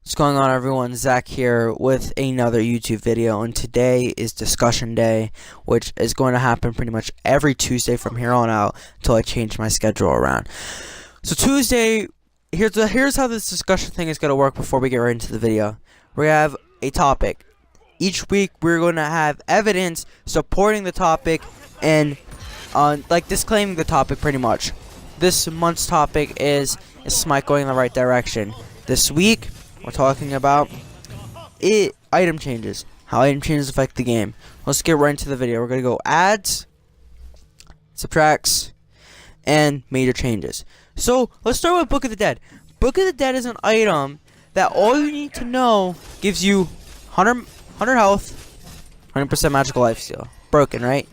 What's going on, everyone? Zach here with another YouTube video, and today is discussion day, which is going to happen pretty much every Tuesday from here on out until I change my schedule around. So Tuesday, here's how this discussion thing is going to work before we get right into the video. We have a topic. Each week we're going to have evidence supporting the topic and like disclaiming the topic pretty much. This month's topic is Smite going in the right direction. This week we're talking about item changes, how item changes affect the game. Let's get right into the video. We're going to go adds, subtracts, and major changes. So let's start with Book of the Dead. Book of the Dead is an item that all you need to know gives you 100 health, 100% magical lifesteal. Broken, right?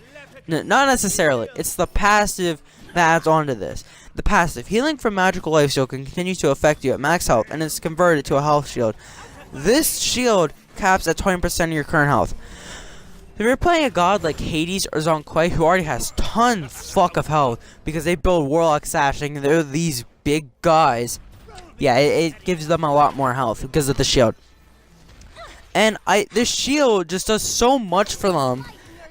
Not necessarily. It's the passive that adds on to this. The passive, healing from magical lifesteal, can continue to affect you at max health and is converted to a health shield. This shield caps at 20% of your current health. If you're playing a god like Hades or Zonquay, who already has tons of health because they build Warlock Sash and they're these big guys, yeah, it gives them a lot more health because of the shield. And this shield just does so much for them.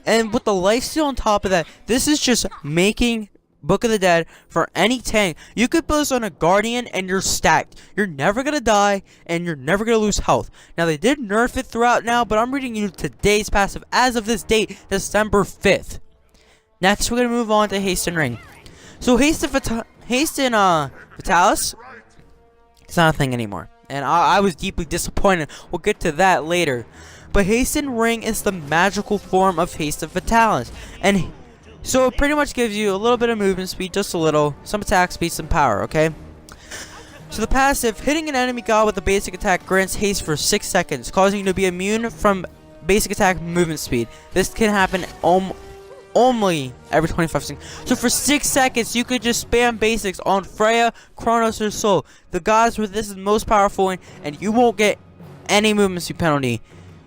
And with the lifesteal on top of that, this is just making Book of the Dead for any tank. You could build this on a Guardian and you're stacked. You're never gonna die and you're never gonna lose health. Now they did nerf it throughout now, but I'm reading you today's passive as of this date, December 5th. Next we're gonna move on to Haste and Ring. So Haste and Vitalis, it's not a thing anymore. And I was deeply disappointed. We'll get to that later. But Haste and Ring is the magical form of Haste of Vitalis. And so it pretty much gives you a little bit of movement speed, just a little, some attack speed, some power, okay? So the passive, hitting an enemy god with a basic attack grants haste for 6 seconds, causing you to be immune from basic attack movement speed. This can happen only every 25 seconds. So for 6 seconds, you could just spam basics on Freya, Kronos, or Sol, the gods where this is most powerful in, and you won't get any movement speed penalty.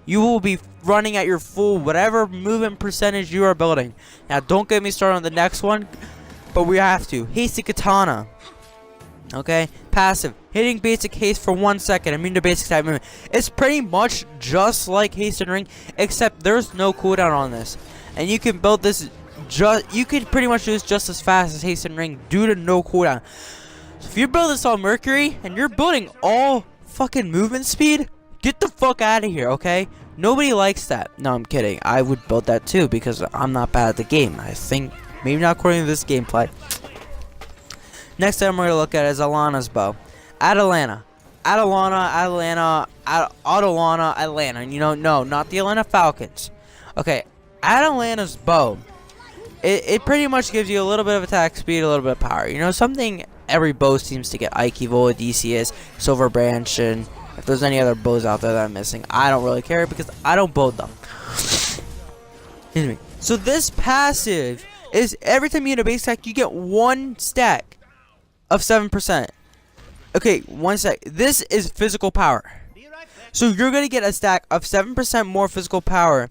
You will be running at your full whatever movement percentage you are building. Now don't get me started on the next one, but we have to. Hasty Katana. Okay? Passive. Hitting basic haste for 1 second. Immune to basic type movement. It's pretty much just like Haste and Ring, except there's no cooldown on this. And you can build this you can pretty much do this just as fast as Haste and Ring due to no cooldown. So if you build this on Mercury and you're building all fucking movement speed, get the fuck out of here, okay? Nobody likes that. No, I'm kidding. I would build that too because I'm not bad at the game. I think, maybe not according to this gameplay. Next item we're going to look at is Alana's bow. Atalana. You know, no, not the Atlanta Falcons. Okay, Atalana's bow. It pretty much gives you a little bit of attack speed, a little bit of power. You know, something every bow seems to get. Ike Evo, DCS, Silver Branch, and if there's any other bows out there that I'm missing, I don't really care because I don't build them. Excuse me. So this passive is every time you hit a base attack, you get 1 stack of 7%. Okay, 1 stack. This is physical power. So you're going to get a stack of 7% more physical power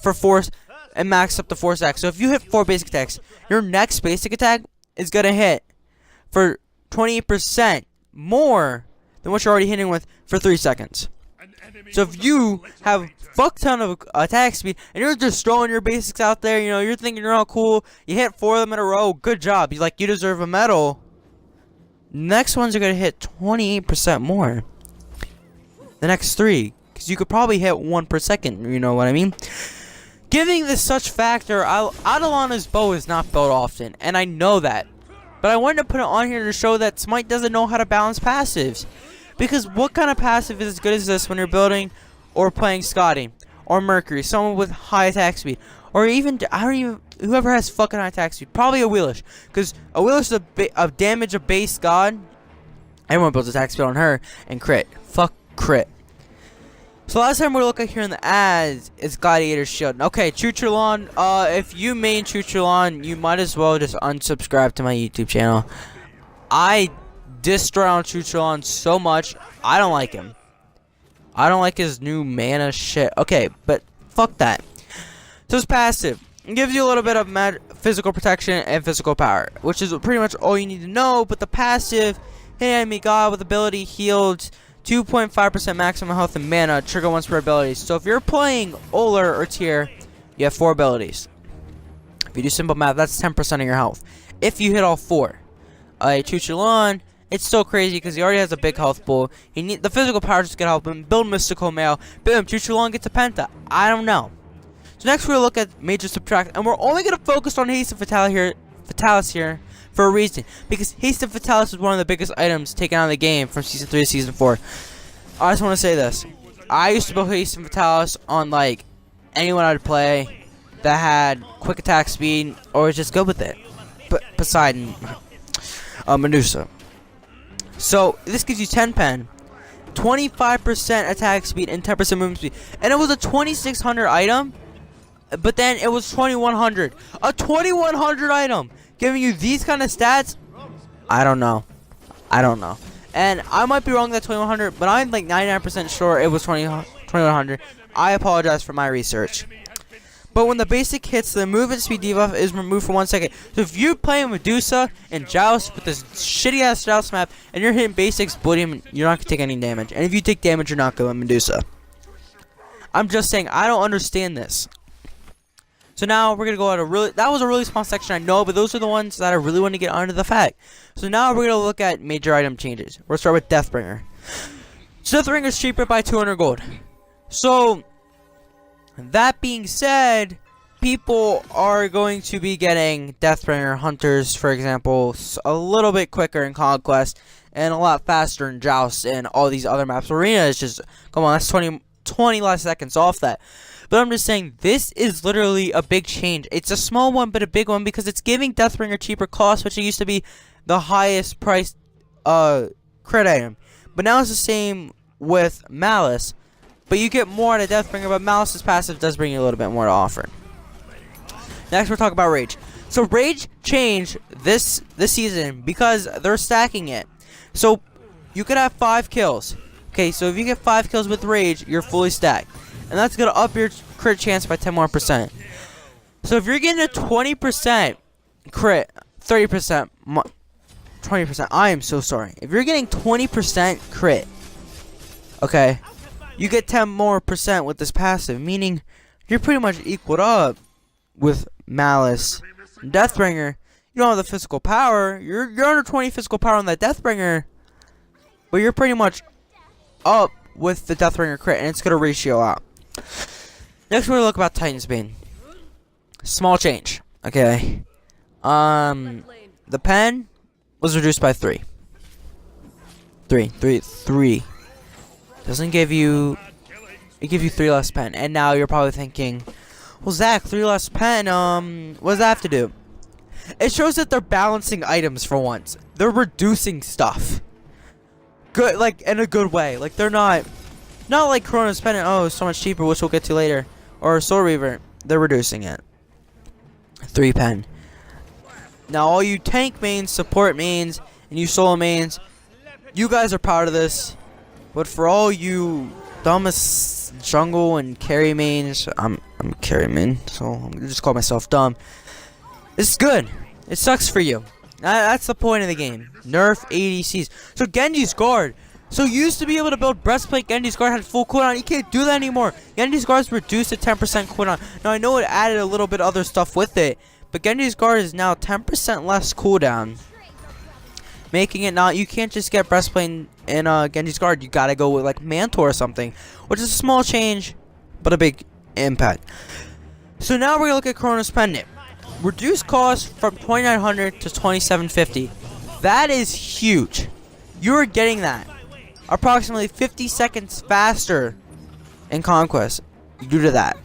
for force and max up to 4 stacks. So if you hit 4 basic attacks, your next basic attack is going to hit for 20% more than what you're already hitting with for 3 seconds. So if you have fuck ton of attack speed and you're just throwing your basics out there, you know, you're thinking you're all cool, you hit 4 of them in a row, good job, you deserve a medal. Next ones are gonna hit 28% more. The next 3, because you could probably hit 1 per second, you know what I mean? Giving this such factor, Atalana's bow is not built often, and I know that. But I wanted to put it on here to show that Smite doesn't know how to balance passives. Because what kind of passive is as good as this when you're building or playing Scotty or Mercury, someone with high attack speed, or even whoever has fucking high attack speed, probably a Wheelish, because a Wheelish is a damage a base god. Everyone builds attack speed on her and crit. Fuck crit. So last time we're looking here in the ads is Gladiator's Shield. Okay, Chuchalon, if you main Chuchalon, you might as well just unsubscribe to my YouTube channel. I dissed on Chuchalon so much. I don't like him. I don't like his new mana shit. Okay, but fuck that. So it's passive. It gives you a little bit of physical protection and physical power, which is pretty much all you need to know. But the passive, hit enemy god with ability healed 2.5% maximum health and mana, trigger once per ability. So if you're playing Oler or Tier, you have 4 abilities. If you do simple math, that's 10% of your health. If you hit all 4. Chuchulon, it's still crazy because he already has a big health pool. The physical power just gonna help him. Build Mystical Mail. Boom, Chuchulon gets a Penta. I don't know. So next we're gonna look at Major Subtract, and we're only gonna focus on Haste and Fatalis here for a reason. Because Haste and Fatalis is one of the biggest items taken out of the game from Season 3 to Season 4. I just want to say this. I used to build Haste and Fatalis on, like, anyone I'd play that had quick attack speed or was just good with it. But Poseidon, Medusa. So this gives you 10 pen, 25% attack speed, and 10% movement speed. And it was a 2600 item, but then it was 2100. A 2100 item giving you these kind of stats. I don't know. And I might be wrong that 2100, but I'm like 99% sure it was 2100. I apologize for my research. But when the basic hits, the movement speed debuff is removed for 1 second. So if you're playing Medusa and Joust with this shitty ass Joust map and you're hitting basics, Bullion, you're not gonna take any damage. And if you take damage, you're not good with Medusa. I'm just saying, I don't understand this. So now we're gonna go at that was a really small section, I know, but those are the ones that I really want to get onto the fact. So now we're gonna look at major item changes. We're gonna start with Deathbringer. So Deathbringer is cheaper by 200 gold. So that being said, people are going to be getting Deathbringer hunters, for example, a little bit quicker in Conquest and a lot faster in Joust and all these other maps. Arena is just, come on, that's 20 less seconds off that. But I'm just saying, this is literally a big change. It's a small one, but a big one, because it's giving Deathbringer cheaper cost, which it used to be the highest priced crit item. But now it's the same with Malice. But you get more out of Deathbringer, but Malice's passive does bring you a little bit more to offer. Next, we're talking about Rage. So Rage changed this season because they're stacking it. So you could have 5 kills. Okay, so if you get 5 kills with Rage, you're fully stacked. And that's going to up your crit chance by 10 more %. So if you're getting a 20% crit, 30%, 20%, I am so sorry. If you're getting 20% crit, okay, you get 10 more % with this passive, meaning you're pretty much equaled up with Malice and Deathbringer. You don't have the physical power. You're under 20 physical power on that Deathbringer, but you're pretty much up with the Deathbringer crit, and it's going to ratio out. Next, we're going to look about Titan's Bane. Small change. Okay. The pen was reduced by 3. 3. Doesn't give you... It gives you 3 less pen. And now you're probably thinking, well, Zach, 3 less pen, what does that have to do? It shows that they're balancing items for once. They're reducing stuff. Good, like, in a good way. Like, they're not like Corona's Pendant, oh, it's so much cheaper, which we'll get to later. Or Soul Reaver. They're reducing it. 3 pen. Now, all you tank mains, support mains, and you solo mains, you guys are proud of this. But for all you dumbest jungle and carry mains, I'm carry main, so I'm gonna just call myself dumb. It's good. It sucks for you. That's the point of the game. Nerf ADCs. So Genji's Guard. So you used to be able to build Breastplate. Genji's Guard had full cooldown. You can't do that anymore. Genji's Guard's reduced to 10% cooldown. Now I know it added a little bit of other stuff with it, but Genji's Guard is now 10% less cooldown, making it not, you can't just get Breastplate in Genji's Guard. You gotta go with like Mantle or something, which is a small change, but a big impact. So now we're gonna look at Corona's Pendant. Reduced cost from 2,900 to 2,750. That is huge. You are getting that approximately 50 seconds faster in Conquest due to that,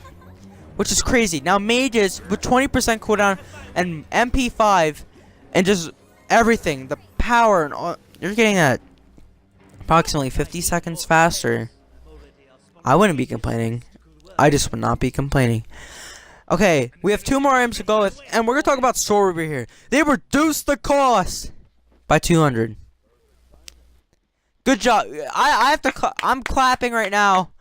which is crazy. Now mages with 20% cooldown and MP5 and just everything, the power and all, you're getting that approximately 50 seconds faster. I wouldn't be complaining. I just would not be complaining. Okay, we have 2 more items to go with, and we're gonna talk about Soul Reaver here. They reduced the cost by 200. Good job. I have to. I'm clapping right now.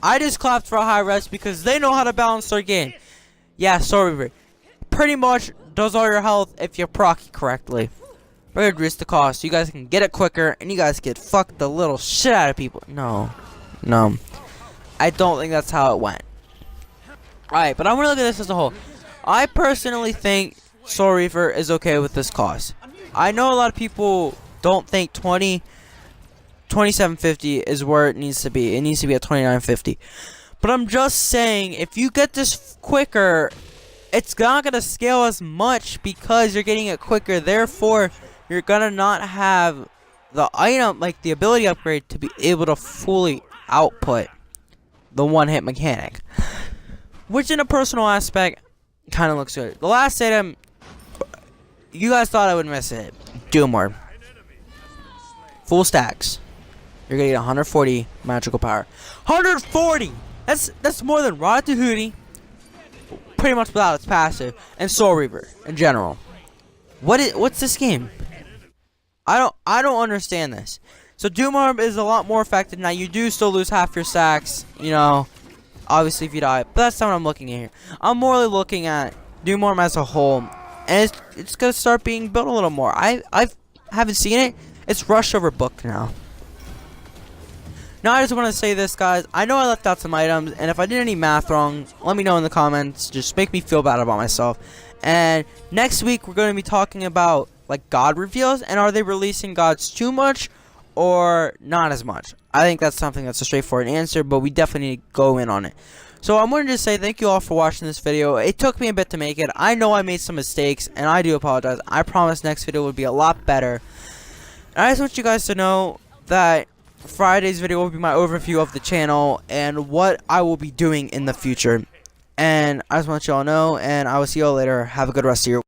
I just clapped for a high res because they know how to balance their game. Yeah, Soul Reaver pretty much does all your health if you proc correctly. We're gonna reduce the cost so you guys can get it quicker and you guys get fucked the little shit out of people. No. I don't think that's how it went. Alright, but I'm gonna look at this as a whole. I personally think Soul Reaver is okay with this cost. I know a lot of people don't think 2750 is where it needs to be. It needs to be at 2950. But I'm just saying, if you get this quicker, it's not gonna scale as much because you're getting it quicker. Therefore, you're gonna not have the item, like the ability upgrade, to be able to fully output the one-hit mechanic. Which, in a personal aspect, kind of looks good. The last item, you guys thought I would miss it. Doom Orb. Full stacks. You're gonna get 140 magical power. 140! That's more than Ratatouille, pretty much without its passive, and Soul Reaver in general. What's this game? I don't understand this. So Doom Orb is a lot more effective. Now you do still lose half your stacks, you know, obviously if you die. But that's not what I'm looking at here. I'm more looking at Doom Orb as a whole, and it's gonna start being built a little more. I haven't seen it. It's rushed over book now. Now I just want to say this, guys. I know I left out some items, and if I did any math wrong, let me know in the comments. Just make me feel bad about myself. And next week we're going to be talking about like God reveals, and are they releasing gods too much or not as much? I think that's something that's a straightforward answer, but we definitely need to go in on it. So I'm going to just say thank you all for watching this video. It took me a bit to make it. I know I made some mistakes, and I do apologize. I promise next video would be a lot better. And I just want you guys to know that Friday's video will be my overview of the channel and what I will be doing in the future. And I just want you all to know, and I will see you all later. Have a good rest of your